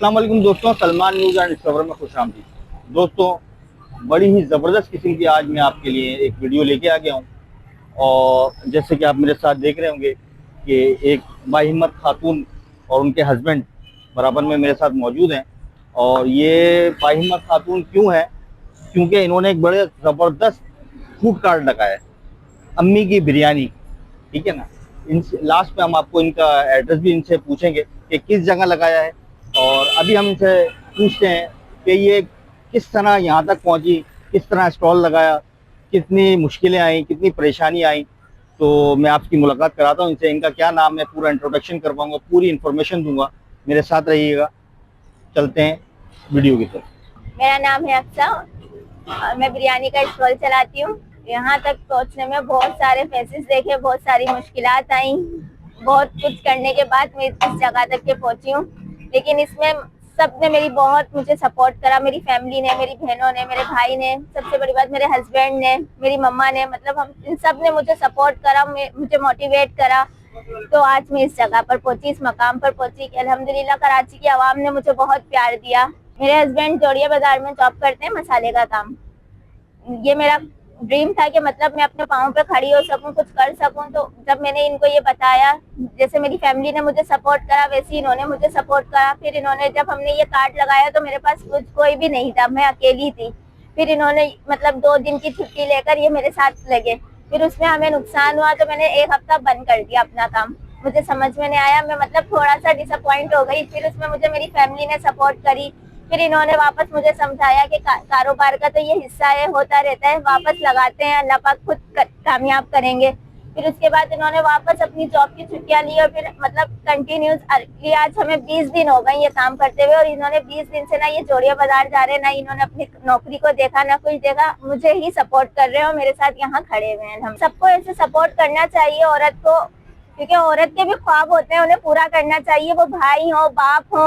अस्सलाम वालेकुम दोस्तों, सलमान न्यूज़ एंड डिस्कवर में खुशामदीद। दोस्तों, बड़ी ही ज़बरदस्त किस्म की आज मैं आपके लिए एक वीडियो लेके आ गया हूँ। और जैसे कि आप मेरे साथ देख रहे होंगे कि एक बाहिम्मत खातून और उनके हस्बैंड बराबर में मेरे साथ मौजूद हैं। और ये बाहिम्मत खातून क्यों है? क्योंकि इन्होंने एक बड़े ज़बरदस्त फूड कार्ट लगाया है, अम्मी की बिरयानी। ठीक है ना। इन लास्ट में हम आपको इनका एड्रेस भी इनसे पूछेंगे कि किस जगह लगाया है। और अभी हम इनसे पूछते हैं कि ये किस तरह यहाँ तक पहुँची, किस तरह स्टॉल लगाया, कितनी मुश्किलें आई, कितनी परेशानी आई। तो मैं आपकी मुलाकात कराता हूँ इनसे। इनका क्या नाम है, पूरा इंट्रोडक्शन करवाऊँगा, पूरी इन्फॉर्मेशन दूंगा। मेरे साथ रहिएगा। चलते हैं वीडियो की तरफ। मेरा नाम है अक्सा और मैं बिरयानी का स्टॉल चलाती हूँ। यहाँ तक पहुँचने में बहुत सारे फेसेस देखे, बहुत सारी मुश्किलात आई, बहुत कुछ करने के बाद मैं इस जगह तक के पहुँची हूँ। लेकिन इसमें सबने मेरी बहुत मुझे सपोर्ट करा, मेरी फैमिली ने, मेरी बहनों ने, मेरे भाई ने, सबसे बड़ी बात मेरे हस्बैंड ने, मेरी मम्मा ने, मतलब हम इन सब ने मुझे सपोर्ट करा, मुझे मोटिवेट करा। तो आज मैं इस जगह पर पहुंची, इस मकाम पर पहुंची कि अल्हम्दुलिल्लाह कराची की आवाम ने मुझे बहुत प्यार दिया। मेरे हस्बैंड जोड़िया बाजार में जॉब करते हैं, मसाले का काम। ये मेरा ड्रीम था कि मतलब मैं अपने पाँव पे खड़ी हो सकूं, कुछ कर सकूं। तो जब मैंने इनको ये बताया, जैसे मेरी फैमिली ने मुझे सपोर्ट करा वैसे इन्होंने मुझे सपोर्ट करा। फिर इन्होंने, जब हमने ये कार्ड लगाया तो मेरे पास कोई भी नहीं था, मैं अकेली थी। फिर इन्होंने मतलब 2 दिन की छुट्टी लेकर ये मेरे साथ लगे। फिर उसमें हमें नुकसान हुआ तो मैंने 1 हफ्ता बंद कर दिया अपना काम। मुझे समझ में नहीं आया, मैं मतलब थोड़ा सा डिसअपॉइंट हो गई। फिर उसमें मुझे मेरी फैमिली ने सपोर्ट करी। फिर इन्होंने वापस मुझे समझाया कि कारोबार का तो ये हिस्सा है, होता रहता है, वापस लगाते हैं, अल्लाह पाक खुद कामयाब करेंगे। फिर उसके बाद इन्होंने वापस अपनी जॉब की छुट्टियां ली और फिर मतलब कंटिन्यूस आज हमें 20 दिन हो गए ये काम करते हुए। और इन्होंने 20 दिन से ना ये जोड़िया बाजार जा रहे हैं, ना इन्होंने अपनी नौकरी को देखा, ना कुछ देखा, मुझे ही सपोर्ट कर रहे हैं और मेरे साथ यहाँ खड़े हुए हैं। हम सबको ऐसे सपोर्ट करना चाहिए औरत को, क्योंकि औरत के भी ख्वाब होते हैं, उन्हें पूरा करना चाहिए, वो भाई हो, बाप हो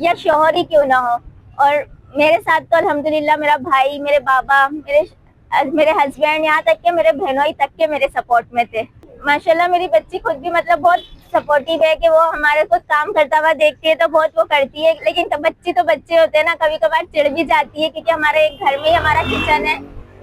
या शोहर ही क्यों ना हो। और मेरे साथ तो अल्हम्दुलिल्लाह मेरा भाई, मेरे बाबा, मेरे हस्बैंड, यहाँ तक के मेरे बहनोई तक के मेरे सपोर्ट में थे। माशाल्लाह मेरी बच्ची खुद भी मतलब बहुत सपोर्टिव है कि वो हमारे कुछ काम करता हुआ देखती है तो बहुत वो करती है। लेकिन बच्ची तो बच्चे होते हैं ना, कभी कभार चिढ़ भी जाती है, क्योंकि हमारे एक घर में ही हमारा किचन है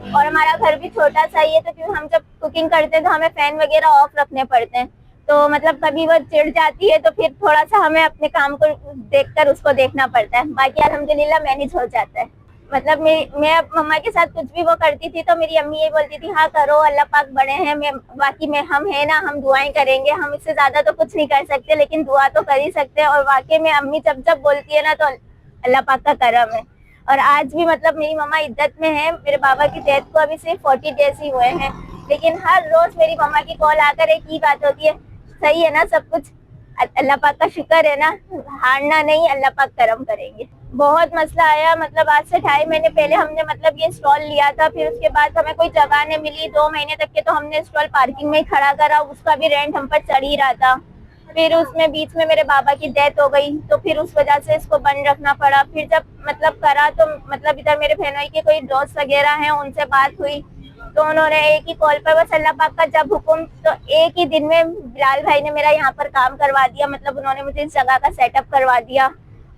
और हमारा घर भी छोटा सा ही है। तो क्योंकि हम जब कुकिंग करते हैं तो हमें फैन वगैरह ऑफ रखने पड़ते हैं। तो मतलब कभी वो चिढ़ जाती है तो फिर थोड़ा सा हमें अपने काम को देखकर उसको देखना पड़ता है। बाकी अल्हम्दुलिल्लाह मैनेज हो जाता है। मतलब मैं मम्मा के साथ कुछ भी वो करती थी तो मेरी अम्मी ये बोलती थी, हाँ करो, अल्लाह पाक बड़े हैं, मैं बाकी में हम है ना, हम दुआएं करेंगे, हम इससे ज्यादा तो कुछ नहीं कर सकते लेकिन दुआ तो कर ही सकते हैं। और वाकई में अम्मी जब जब बोलती है ना तो अल्लाह पाक का करम है। और आज भी मतलब मेरी मम्मा इद्दत में है। मेरे बाबा की डेथ को अभी सिर्फ 40 डेज ही हुए हैं, लेकिन हर रोज मेरी मम्मा की कॉल आकर एक ही बात होती है, सही है ना सब कुछ, अल्लाह पाक का शुक्र है ना, हारना नहीं, अल्लाह पाक करम करेंगे। बहुत मसला आया, मतलब आज से 2.5 महीने पहले हमने मतलब ये स्टॉल लिया था। फिर उसके बाद हमें कोई जगह नहीं मिली, 2 महीने तक के तो हमने स्टॉल पार्किंग में ही खड़ा करा, उसका भी रेंट हम पर चढ़ ही रहा था। फिर उसमें बीच में मेरे बाबा की डेथ हो गई तो फिर उस वजह से इसको बंद रखना पड़ा। फिर जब मतलब करा तो मतलब इधर मेरे बहनोई के कोई दोस्त वगैरह हैं, उनसे बात हुई तो उन्होंने एक ही कॉल पर, बस अल्लाह पाक का जब हुक्म, तो एक ही दिन में बिलाल भाई ने मेरा यहाँ पर काम करवा दिया। मतलब उन्होंने मुझे इस जगह का सेटअप करवा दिया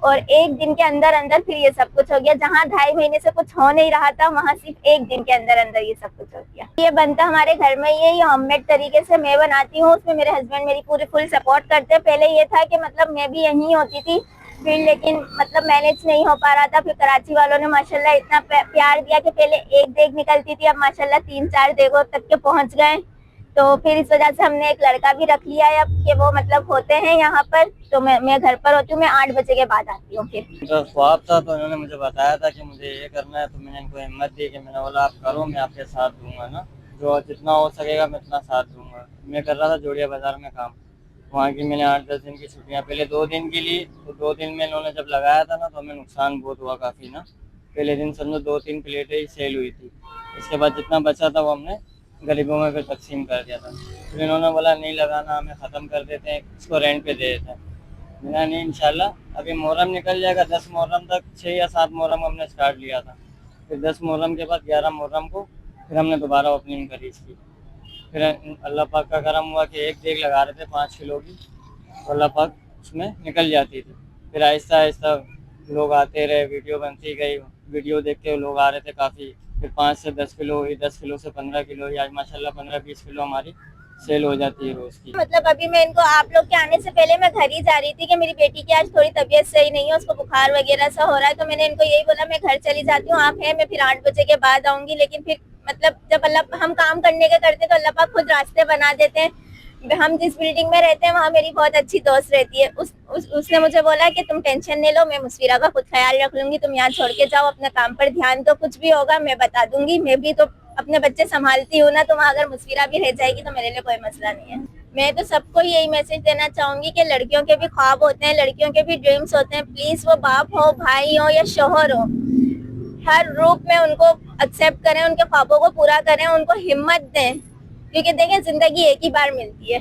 और एक दिन के अंदर अंदर फिर ये सब कुछ हो गया। जहाँ 2.5 महीने से कुछ हो नहीं रहा था, वहाँ सिर्फ एक दिन के अंदर अंदर ये सब कुछ हो गया। ये बनता हमारे घर में ये होममेड तरीके से मैं बनाती हूँ, उसमें मेरे हस्बैंड मेरी पूरी फुल सपोर्ट करते हैं। पहले ये था कि मतलब मैं भी यहीं होती थी फिर, लेकिन मतलब मैनेज नहीं हो पा रहा था। फिर कराची वालों ने माशाल्लाह इतना प्यार दिया कि पहले एक देग निकलती थी, अब माशाल्लाह 3-4 देगों तक के पहुंच गए। तो फिर इस वजह से हमने एक लड़का भी रख लिया है अब कि वो मतलब होते हैं यहाँ पर। तो मैं घर पर होती हूँ, मैं 8 बजे के बाद आती हूँ। फिर उनका ख्वाब था तो इन्होंने मुझे बताया था कि मुझे ये करना है, तो मैंने इनको हिम्मत दी कि मैंने बोला आप करो, मैं आपके साथ दूंगा ना, जो जितना हो सकेगा मैं उतना साथ दूंगा। मैं कर रहा था जोड़िया बाजार में काम, वहाँ की मैंने 8-10 दिन की छुट्टियाँ पहले 2 दिन की ली। तो 2 दिन में इन्होंने जब लगाया था ना तो हमें नुकसान बहुत हुआ काफ़ी ना। पहले दिन समझो 2-3 प्लेटें ही सेल हुई थी। इसके बाद जितना बचा था वो हमने गरीबों में फिर तकसीम कर दिया था। फिर इन्होंने बोला नहीं लगाना, हमें ख़त्म कर देते हैं, इसको रेंट पे दे देते हैं। मैंने नहीं, इंशाल्लाह अभी मुहर्रम निकल जाएगा, 10 मुहर्रम तक, 6 या 7 मुहर्रम हमने स्टार्ट लिया था। फिर 10 मुहर्रम के बाद 11 मुहर्रम को फिर हमने दोबारा ओपनिंग करी इसकी। फिर अल्लाह पाक का करम हुआ कि एक देग लगा रहे थे 5 किलो की, तो अल्लाह पाक उसमें निकल जाती थी। फिर आहिस्ता आहिस्ता लोग आते रहे, वीडियो बनती गई, वीडियो देख के लोग आ रहे थे काफ़ी। फिर 5 से 10 किलो हुई, 10 किलो से 15 किलो हुई, आज माशाल्लाह 15-20 किलो हमारी सेल हो जाती है रोज़ की। मतलब अभी मैं इनको, आप लोग के आने से पहले मैं घर ही जा रही थी कि मेरी बेटी की आज थोड़ी तबीयत सही नहीं है, उसको बुखार वगैरह सा हो रहा है, तो मैंने इनको यही बोला मैं घर चली जाती हूँ, आप हैं, मैं फिर 8 बजे के बाद आऊंगी। लेकिन फिर मतलब जब अल्लाह, हम काम करने के करते तो अल्लाह पाक खुद रास्ते बना देते हैं। हम जिस बिल्डिंग में रहते हैं वहाँ मेरी बहुत अच्छी दोस्त रहती है, उसने मुझे बोला कि तुम टेंशन नहीं लो, मैं मुस्फिरा का खुद ख्याल रख लूंगी, तुम यहाँ छोड़ के जाओ, अपने काम पर ध्यान दो, कुछ भी होगा मैं बता दूंगी, मैं भी तो अपने बच्चे संभालती हूँ ना, तो वहाँ अगर मुस्फिरा भी रह जाएगी तो मेरे लिए कोई मसला नहीं है। मैं तो सबको यही मैसेज देना चाहूंगी कि लड़कियों के भी ख्वाब होते हैं, लड़कियों के भी ड्रीम्स होते हैं, प्लीज वो बाप हो, भाई हो या शोहर हो, हर रूप में उनको एक्सेप्ट करें, उनके ख्वाबों को पूरा करें, उनको हिम्मत दें, क्योंकि देखें जिंदगी एक ही बार मिलती है,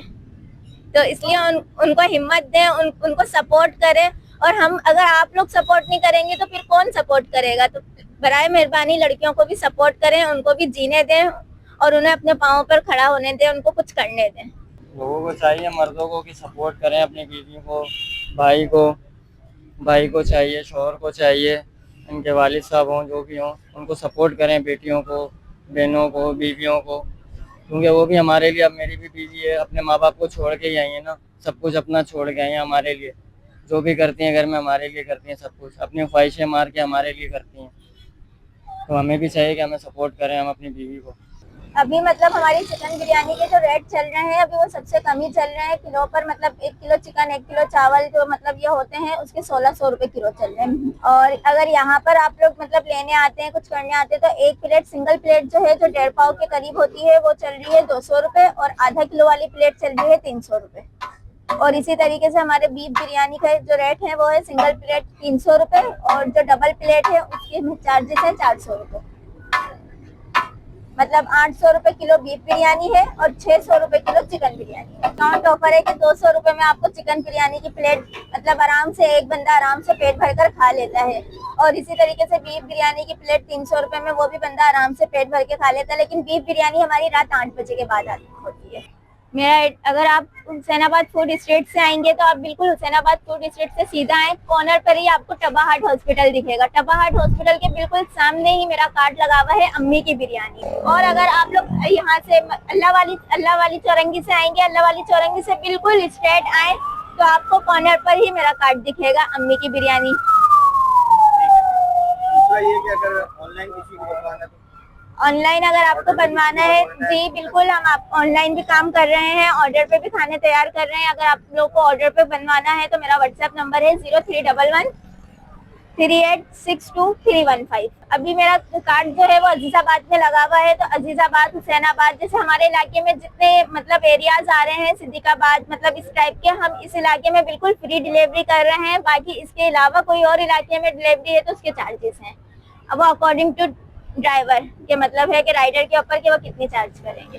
तो इसलिए उनको हिम्मत दें, उनको सपोर्ट करें। और हम, अगर आप लोग सपोर्ट नहीं करेंगे तो फिर कौन सपोर्ट करेगा? तो बराए मेहरबानी लड़कियों को भी सपोर्ट करें, उनको भी जीने दें और उन्हें अपने पाँव पर खड़ा होने दें, उनको कुछ करने दें। लोगों को चाहिए, मर्दों को, कि सपोर्ट करें अपनी बीवी को, भाई को चाहिए, शौहर को चाहिए, इनके वालिद साहब हों जो भी हों, उनको सपोर्ट करें, बेटियों को, बहनों को, बीवियों को, क्योंकि वो भी हमारे लिए, अब मेरी भी बीवी है, अपने माँ बाप को छोड़ के ही आई है ना, सब कुछ अपना छोड़ के आई है हमारे लिए, जो भी करती हैं घर में हमारे लिए करती हैं, सब कुछ अपनी ख्वाहिशें मार के हमारे लिए करती हैं, तो हमें भी चाहिए कि हमें सपोर्ट करें हम अपनी बीवी को। अभी मतलब हमारी चिकन बिरयानी के जो रेट चल रहे हैं अभी वो सबसे कम ही चल रहे हैं किलो पर, मतलब 1 किलो चिकन 1 किलो चावल जो मतलब ये होते हैं उसके 1600 रुपए किलो चल रहे हैं। और अगर यहाँ पर आप लोग मतलब लेने आते हैं, कुछ करने आते हैं, तो एक प्लेट, सिंगल प्लेट जो है, जो 1.5 पाव के करीब होती है, वो चल रही है 200 रुपए, और आधा किलो वाली प्लेट चल रही है 300 रुपए। और इसी तरीके से हमारे बीफ बिरयानी का जो रेट है वो है सिंगल प्लेट 300 रुपए, और जो डबल प्लेट है उसके चार्जेस है 400 रुपए। मतलब 800 रुपए किलो बीफ बिरयानी है और 600 रुपए किलो चिकन बिरयानी है। डिस्काउंट ऑफर है कि 200 रुपए में आपको चिकन बिरयानी की प्लेट, मतलब आराम से एक बंदा आराम से पेट भरकर खा लेता है। और इसी तरीके से बीफ बिरयानी की प्लेट 300 रुपए में वो भी बंदा आराम से पेट भर के खा लेता है। लेकिन बीफ बिरयानी हमारी रात 8 बजे के बाद होती है। मेरा, अगर आप हुसैनाबाद फूड स्ट्रीट से आएंगे तो आप बिल्कुल हुसैनाबाद फूड स्ट्रीट से सीधा आए, कॉर्नर पर ही आपको टबा हार्ट हॉस्पिटल दिखेगा। टबा हार्ट हॉस्पिटल के बिल्कुल सामने ही मेरा कार्ड लगा हुआ है अम्मी की बिरयानी। और अगर आप लोग यहाँ से अल्लाह वाली चौरंगी से आएंगे, अल्लाह वाली चौरंगी से बिल्कुल स्ट्रेट आए तो आपको कॉर्नर पर ही मेरा कार्ड दिखेगा अम्मी की बिरयानी। दूसरा ये कि अगर ऑनलाइन किसी को बनवाना है तो ऑनलाइन अगर आपको बनवाना है, जी बिल्कुल, हम आप ऑनलाइन भी काम कर रहे हैं, ऑर्डर पे भी खाने तैयार कर रहे हैं। अगर आप लोग को ऑर्डर पे बनवाना है तो मेरा व्हाट्सएप नंबर है 0311 3862 अभी मेरा कार्ड जो है वो अजीजाबाद में लगा हुआ है, तो अजीजाबाद, हुसैनाबाद, जैसे हमारे इलाके में जितने मतलब एरियाज आ रहे हैं, सिद्दीकाबाद, मतलब इस टाइप के, हम इस इलाके में बिल्कुल फ्री डिलीवरी कर रहे हैं। बाकी इसके अलावा कोई और इलाके में डिलीवरी है तो उसके चार्जेस हैं। अब वो अकॉर्डिंग टू ड्राइवर के मतलब है कि राइडर के ऊपर कि वो कितनी चार्ज करेंगे।